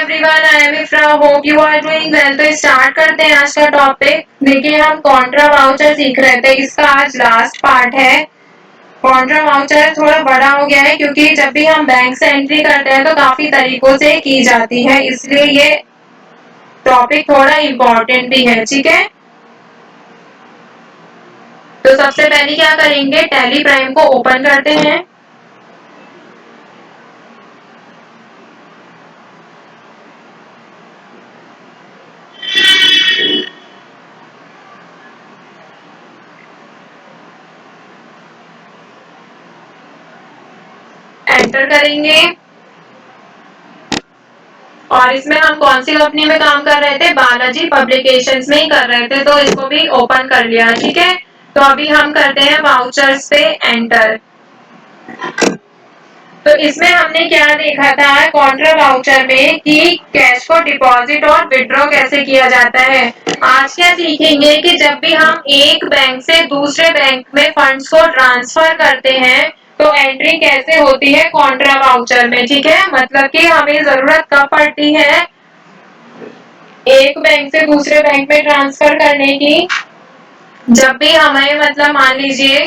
Everyone, I am Ifra, hope you are doing well. तो start करते हैं आज का टॉपिक। देखिए, हम कॉन्ट्रा वाउचर सीख रहे थे, इसका आज लास्ट पार्ट है। कॉन्ट्रा वाउचर थोड़ा बड़ा हो गया है क्योंकि जब भी हम बैंक से एंट्री करते हैं तो काफी तरीकों से की जाती है, इसलिए ये टॉपिक थोड़ा इम्पोर्टेंट भी है। ठीक है, तो सबसे पहले क्या करेंगे, टैली प्राइम को ओपन करते हैं। एंटर करेंगे और इसमें हम कौन सी कंपनी में काम कर रहे थे, बालाजी पब्लिकेशंस में ही कर रहे थे, तो इसको भी ओपन कर लिया। ठीक है, तो अभी हम करते हैं वाउचर्स पे एंटर। तो इसमें हमने क्या देखा था कॉन्ट्रा वाउचर में कि कैश को डिपॉजिट और विड्रॉ कैसे किया जाता है। आज क्या सीखेंगे कि जब भी हम एक बैंक से दूसरे बैंक में फंड्स को ट्रांसफर करते हैं तो एंट्री कैसे होती है कॉन्ट्रा वाउचर में। ठीक है, मतलब कि हमें जरूरत कब पड़ती है एक बैंक से दूसरे बैंक में ट्रांसफर करने की, जब भी हमें मतलब मान लीजिए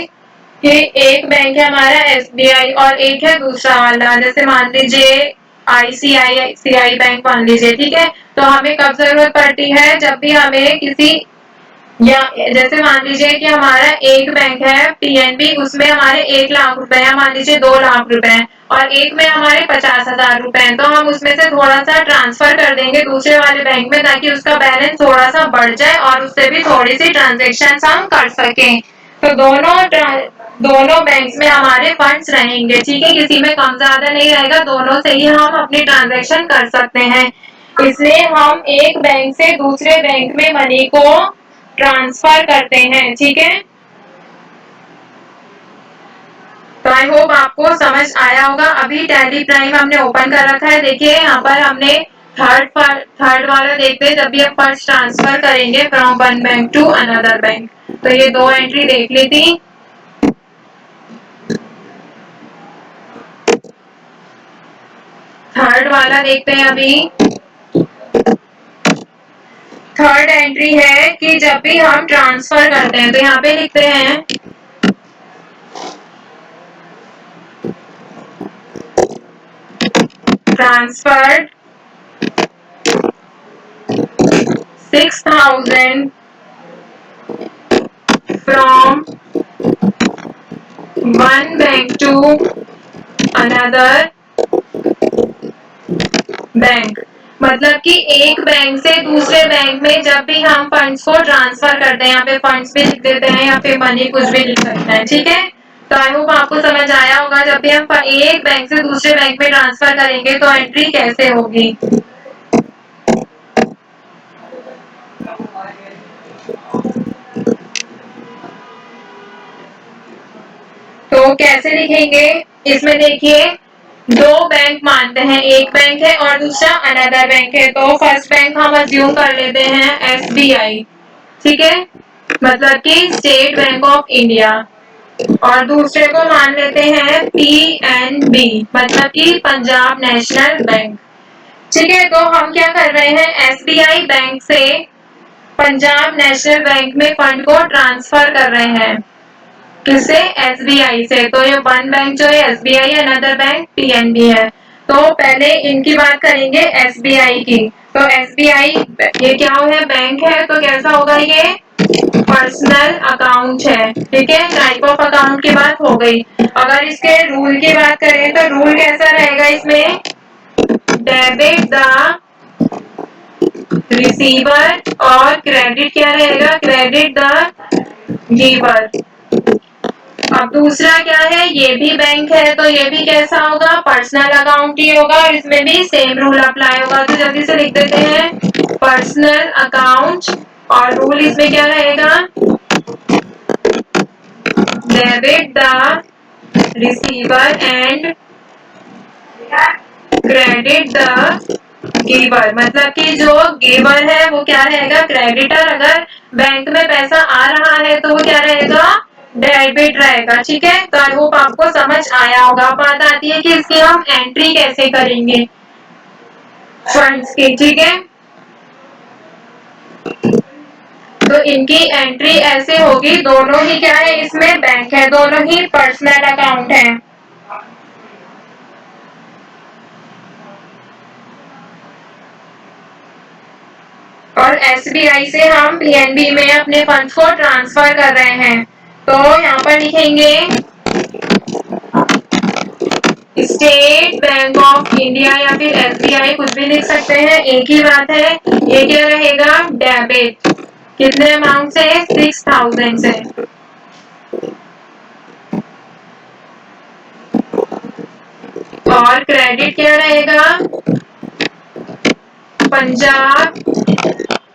कि एक बैंक है हमारा एसबीआई और एक है दूसरा वाला, जैसे मान लीजिए आईसीआईसीआई बैंक मान लीजिए। ठीक है, तो हमें कब जरूरत पड़ती है, जब भी हमें किसी, या जैसे मान लीजिए कि हमारा एक बैंक है पीएनबी, उसमें हमारे 1 लाख रुपए हैं, मान लीजिए 2 लाख रुपए हैं, और एक में हमारे 50,000 रुपए हैं, तो हम उसमें से थोड़ा सा ट्रांसफर कर देंगे दूसरे वाले बैंक में ताकि उसका बैलेंस थोड़ा सा बढ़ जाए और उससे भी थोड़ी सी ट्रांजेक्शन हम कर सकें। तो दोनों बैंक में हमारे फंड्स रहेंगे। ठीक है, किसी में कम ज्यादा नहीं रहेगा, दोनों से ही हम अपनी ट्रांजेक्शन कर सकते हैं। इसलिए हम एक बैंक से दूसरे बैंक में मनी को ट्रांसफर करते हैं। ठीक है, तो आई होप आपको समझ आया होगा। अभी टैली प्राइम हमने ओपन कर रखा है। देखिए यहाँ पर हमने थर्ड वाला देखते हैं, जब भी हम फर्स्ट ट्रांसफर करेंगे from one bank to another bank, तो ये 2 एंट्री देख ली थी। थर्ड वाला देखते हैं अभी। थर्ड एंट्री है कि जब भी हम ट्रांसफर करते हैं तो यहाँ पे लिखते हैं transferred 6,000 from one bank to another bank. मतलब कि एक बैंक से दूसरे बैंक में जब भी हम फंड्स को ट्रांसफर करते हैं, यहाँ पे फंड्स भी लिख देते हैं या फिर मनी कुछ भी लिख सकते हैं। ठीक है, तो आई होप आपको समझ आया होगा। जब भी हम एक बैंक से दूसरे बैंक में ट्रांसफर करेंगे तो एंट्री कैसे होगी। तो कैसे लिखेंगे, इसमें देखिए 2 बैंक मानते हैं, एक बैंक है और दूसरा अनदर बैंक है। तो फर्स्ट बैंक हम अज्यूम कर लेते हैं एसबीआई। ठीक है, मतलब कि स्टेट बैंक ऑफ इंडिया, और दूसरे को मान लेते हैं पीएनबी, मतलब कि पंजाब नेशनल बैंक। ठीक है, तो हम क्या कर रहे हैं, एसबीआई बैंक से पंजाब नेशनल बैंक में फंड को ट्रांसफर कर रहे हैं। किससे, एसबीआई से। तो ये वन बैंक जो है एसबीआई है, अनदर बैंक पीएनबी है। तो पहले इनकी बात करेंगे एसबीआई की। तो एसबीआई ये क्या है, बैंक है, तो कैसा होगा, ये पर्सनल अकाउंट है। ठीक है, टाइप ऑफ अकाउंट की बात हो गई। अगर इसके रूल की बात करें तो रूल कैसा रहेगा इसमें, डेबिट द रिसीवर और क्रेडिट क्या रहेगा, क्रेडिट द गिवर। अब दूसरा क्या है, ये भी बैंक है तो ये भी कैसा होगा, पर्सनल अकाउंट ही होगा और इसमें भी सेम रूल अप्लाई होगा। तो जल्दी से लिख देते हैं पर्सनल अकाउंट, और रूल इसमें क्या रहेगा, debit the receiver and credit the giver. मतलब कि जो गिवर है वो क्या रहेगा, क्रेडिटर। अगर बैंक में पैसा आ रहा है तो वो क्या रहेगा, डेबिट रहेगा। ठीक है, तो आई होप आपको समझ आया होगा। बात आती है कि इसकी हम एंट्री कैसे करेंगे। फंड्स की, ठीक है। तो इनकी एंट्री ऐसे होगी, दोनों ही क्या है, इसमें बैंक है, दोनों ही पर्सनल अकाउंट है। और एसबीआई से हम पीएनबी में अपने फंड्स को ट्रांसफर कर रहे हैं। तो यहाँ पर लिखेंगे स्टेट बैंक ऑफ इंडिया या फिर एसबीआई, कुछ भी लिख सकते हैं, एक ही बात है। ये क्या रहेगा, डेबिट, कितने अमाउंट से, 6000 से। और क्रेडिट क्या रहेगा, Punjab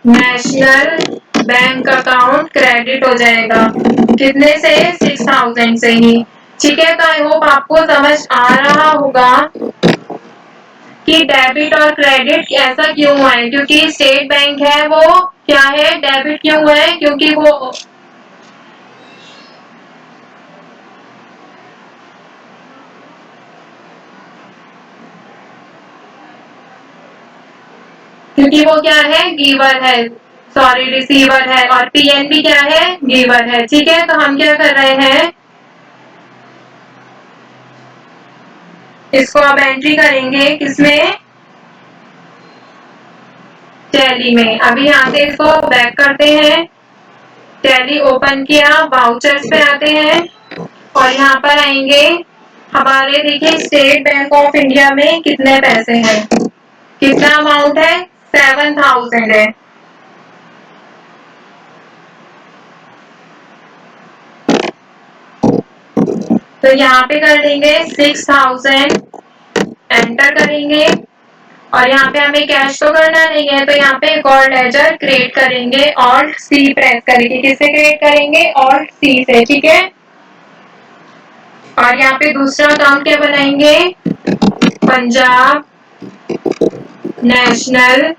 national bank account credit हो जाएगा, कितने से, 6000 से ही। ठीक है, तो आई होप आपको समझ आ रहा होगा कि डेबिट और क्रेडिट ऐसा क्यों हुआ है, क्योंकि स्टेट बैंक है वो क्या है, डेबिट क्यों हुआ है, क्योंकि वो क्या है, गिवर है, सॉरी रिसीवर है, और पीएनबी क्या है, गिवर है। ठीक है, तो हम क्या कर रहे हैं, इसको अब एंट्री करेंगे किसमें, टैली में। अभी यहाँ से इसको बैक करते हैं, टैली ओपन किया, वाउचर्स पे आते हैं और यहाँ पर आएंगे, हमारे देखिए स्टेट बैंक ऑफ इंडिया में कितने पैसे हैं, कितना अमाउंट है, 7000 है। तो यहाँ पे कर देंगे 6000, एंटर करेंगे और यहाँ पे हमें कैश तो करना नहीं है, तो यहाँ पे एक और लेजर क्रिएट करेंगे, ऑल्ट सी प्रेस करके, किससे क्रिएट करेंगे, ऑल्ट सी से, ठीक है। और यहाँ पे दूसरा अकाउंट क्या बनाएंगे, पंजाब नेशनल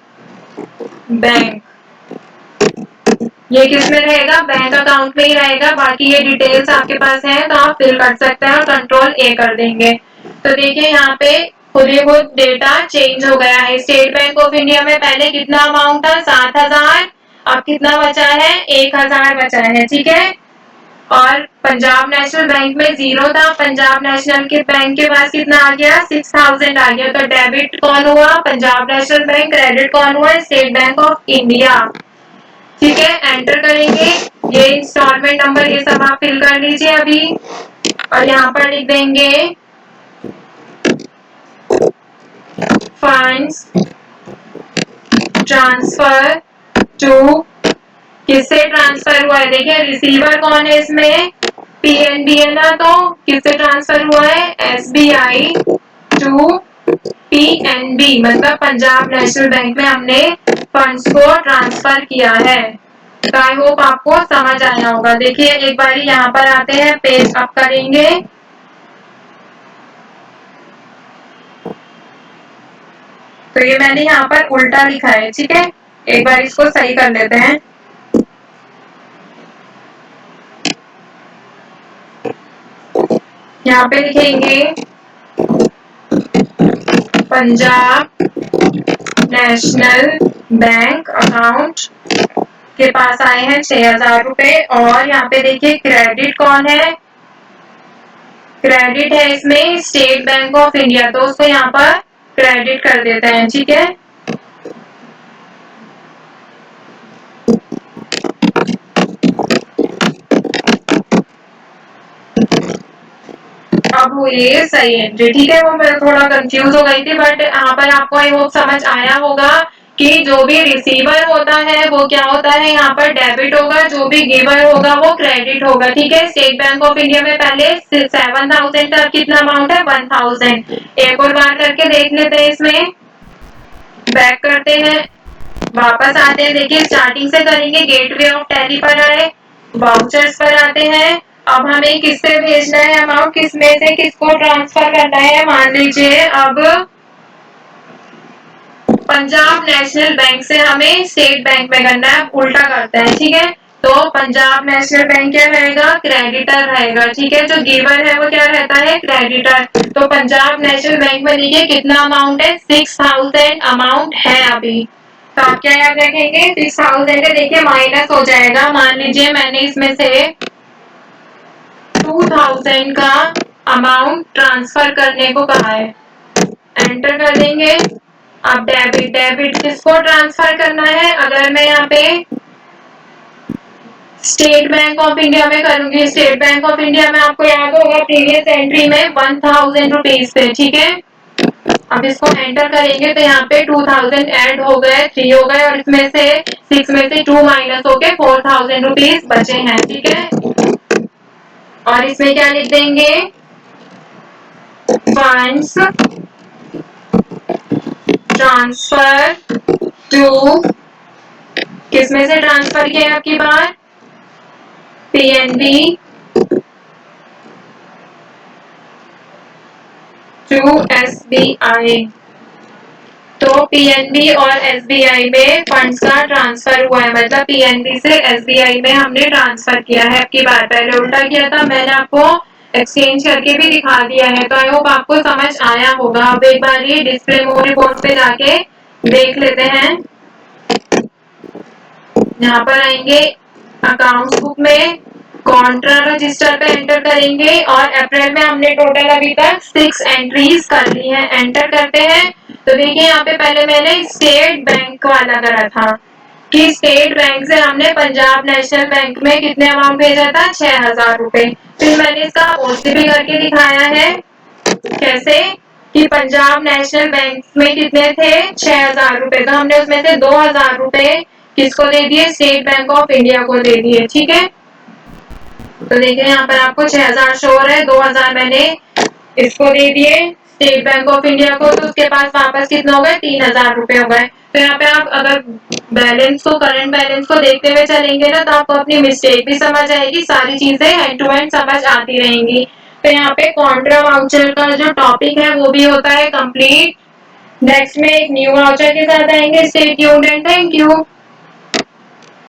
बैंक, ये किस में रहेगा, बैंक अकाउंट में ही रहेगा, बाकी ये डिटेल्स आपके पास है तो आप फिल कर सकते हैं और कंट्रोल ए कर देंगे। तो देखिए यहाँ पे खुद ही खुद डेटा चेंज हो गया है। स्टेट बैंक ऑफ इंडिया में पहले कितना अमाउंट था, 7000, अब कितना बचा है, 1000 बचा है, ठीक है। और पंजाब नेशनल बैंक में 0 था, पंजाब नेशनल के बैंक के पास कितना आ गया, 6000 आ गया। तो डेबिट कौन हुआ, पंजाब नेशनल बैंक, क्रेडिट कौन हुआ, स्टेट बैंक ऑफ इंडिया। ठीक है, एंटर करेंगे, ये इंस्टॉलमेंट नंबर ये सब आप फिल कर लीजिए अभी, और यहाँ पर लिख देंगे फंड्स ट्रांसफर टू, किससे ट्रांसफर हुआ है, देखिए रिसीवर कौन है इसमें, पीएनबी है ना, तो किससे ट्रांसफर हुआ है, एसबीआई टू पीएनबी, मतलब पंजाब नेशनल बैंक में हमने फंड्स को ट्रांसफर किया है। तो आई होप आपको समझ आया होगा। देखिए एक बार यहाँ पर आते हैं, पेज अप करेंगे, तो ये मैंने यहाँ पर उल्टा लिखा है, ठीक है, एक बार इसको सही कर लेते हैं। यहाँ पे लिखेंगे पंजाब नेशनल बैंक अकाउंट के पास आए हैं 6000 रुपए, और यहाँ पे देखिए क्रेडिट कौन है, क्रेडिट है इसमें स्टेट बैंक ऑफ इंडिया, तो उसको यहाँ पर क्रेडिट कर देते हैं, ठीक है। अब ये सही एंट्री, ठीक है, वो मैं थोड़ा कंफ्यूज हो गई थी, बट यहाँ पर आपको आई होप समझ आया होगा कि जो भी रिसीवर होता है वो क्या होता है, यहाँ पर डेबिट होगा, जो भी गिवर होगा वो क्रेडिट होगा, ठीक है। स्टेट बैंक ऑफ इंडिया में पहले 7000 था, कितना अमाउंट है, 1000। एक और बार करके देख लेते हैं, इसमें बैक करते हैं, वापस आते हैं, देखिए स्टार्टिंग से करेंगे, गेटवे ऑफ टैली पर आए, वाउचर्स पर आते हैं। अब हमें किससे भेजना है अमाउंट, किसमें से किसको ट्रांसफर करना है, मान लीजिए अब पंजाब नेशनल बैंक से हमें स्टेट बैंक में करना है, उल्टा करते हैं, ठीक है। तो पंजाब नेशनल बैंक क्या रहेगा, क्रेडिटर रहेगा। ठीक है, जो गिवर है वो क्या रहता है, क्रेडिटर। तो पंजाब नेशनल बैंक में देखिए कितना अमाउंट है, 6000 अमाउंट है अभी। तो आप क्या याद रखेंगे, 6000 है, देखिए माइनस हो जाएगा। मान लीजिए मैंने इसमें से 2000 का अमाउंट ट्रांसफर करने को कहा है, एंटर कर देंगे। अब डेबिट किसको ट्रांसफर करना है, अगर मैं यहाँ पे स्टेट बैंक ऑफ इंडिया में करूंगी, स्टेट बैंक ऑफ इंडिया में आपको याद होगा प्रीवियस एंट्री में 1000 रुपीज थे। ठीक है, अब इसको एंटर करेंगे तो यहाँ पे 2000 ऐड हो गए, 3 हो गए, और इसमें से 6 में से 2 माइनस होके 4000 रुपीज बचे हैं। ठीक है, और इसमें क्या लिख देंगे, फंड्स ट्रांसफर टू, किसमें से ट्रांसफर किया आपकी बार, पीएनबी टू एसबीआई। तो पीएनबी और एसबीआई में फंड्स का ट्रांसफर हुआ है, मतलब पीएनबी से एसबीआई में हमने ट्रांसफर किया है। आपकी बार पहले उल्टा किया था, मैंने आपको एक्सचेंज करके भी दिखा दिया है, तो आई होप आपको समझ आया होगा। अब एक बार ये डिस्प्ले मोड रिपोर्ट पे जाके देख लेते हैं। यहाँ पर आएंगे अकाउंट बुक में, कॉन्ट्रा रजिस्टर पे एंटर करेंगे, और अप्रैल में हमने टोटल अभी तक 6 एंट्रीज कर ली हैं। एंटर करते हैं तो देखिए यहाँ पे पहले मैंने स्टेट बैंक वाला करा था कि स्टेट बैंक से हमने पंजाब नेशनल बैंक में कितने अमाउंट भेजा था, 6000 रुपए। फिर मैंने इसका ओसीपी करके दिखाया है, कैसे कि पंजाब नेशनल बैंक में कितने थे, 6000 रुपए, तो हमने उसमें से 2000 रुपए किसको दे दिए, स्टेट बैंक ऑफ इंडिया को दे दिए। ठीक है, तो देखिए यहाँ पर आपको 6000 शो हो रहा है, 2000 मैंने इसको दे दिए स्टेट बैंक ऑफ इंडिया को, तो उसके पास वापस कितने हो गए, 3000 रुपए हो गए। तो यहाँ पे आप अगर बैलेंस को, करंट बैलेंस को देखते हुए चलेंगे ना, तो आपको अपनी मिस्टेक भी समझ आएगी, सारी चीजें एंड टू एंड समझ आती रहेंगी। तो यहाँ पे कॉन्ट्रा वाउचर का जो टॉपिक है वो भी होता है कंप्लीट। नेक्स्ट में एक न्यू वाउचर के साथ आएंगे। Stay tuned and thank you.